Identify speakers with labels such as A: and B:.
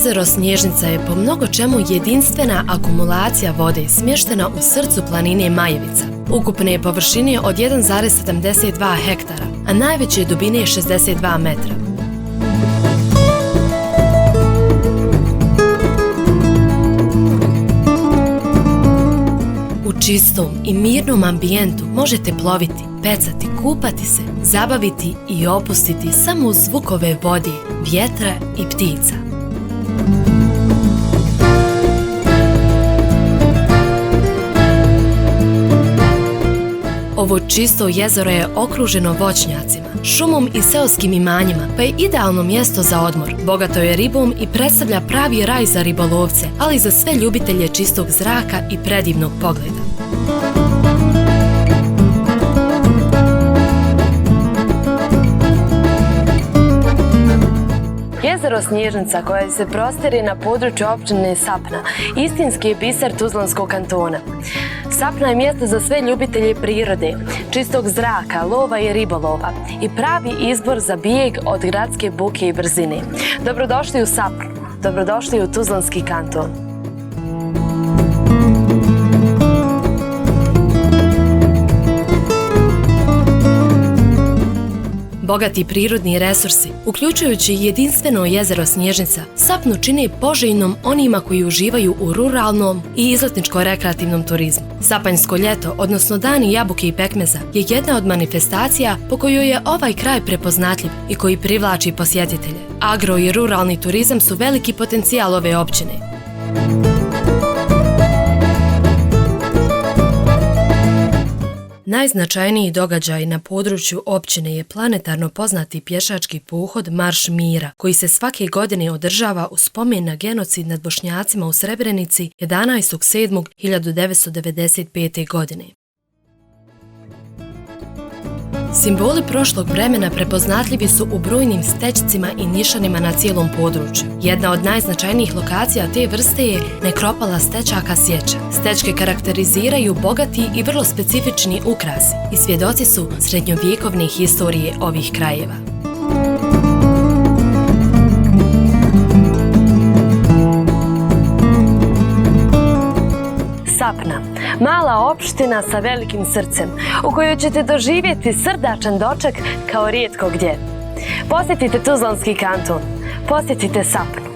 A: Jezero Snježnica je po mnogo čemu jedinstvena akumulacija vode smještena u srcu planine Majevica, ukupne površine od 1,72 hektara, a najveće dubine 62 metra. U čistom i mirnom ambijentu možete ploviti, pecati, kupati se, zabaviti i opustiti samo uz zvukove vode, vjetra i ptica. Ovo čisto jezero je okruženo voćnjacima, šumom i seoskim imanjima, pa je idealno mjesto za odmor. Bogato je ribom i predstavlja pravi raj za ribolovce, ali i za sve ljubitelje čistog zraka i predivnog pogleda. Jezero Snježnica, koje se prostire na području općine Sapna, istinski je biser Tuzlanskog kantona. Sapna je mjesto za sve ljubitelje prirode, čistog zraka, lova i ribolova i pravi izbor za bijeg od gradske buke i brzine. Dobrodošli u Sapnu, dobrodošli u Tuzlanski kanton. Bogati prirodni resursi, uključujući jedinstveno jezero Snježnica, Sapnu čine poželjnom onima koji uživaju u ruralnom i izletničko-rekreativnom turizmu. Sapanjsko ljeto, odnosno dani jabuke i pekmeza, je jedna od manifestacija po kojoj je ovaj kraj prepoznatljiv i koji privlači posjetitelje. Agro i ruralni turizam su veliki potencijal ove općine. Najznačajniji događaj na području općine je planetarno poznati pješački pohod Marš mira, koji se svake godine održava u spomen na genocid nad Bošnjacima u Srebrenici 11.7.1995. godine. Simboli prošlog vremena prepoznatljivi su u brojnim stećcima i nišanima na cijelom području. Jedna od najznačajnijih lokacija te vrste je nekropala stečaka Sječa. Stečke karakteriziraju bogati i vrlo specifični ukrasi i svjedoci su srednjovjekovne historije ovih krajeva. Sapna, mala opština sa velikim srcem, u kojoj ćete doživjeti srdačan doček kao rijetko gdje. Posjetite Tuzlanski kanton, posjetite Sapnu.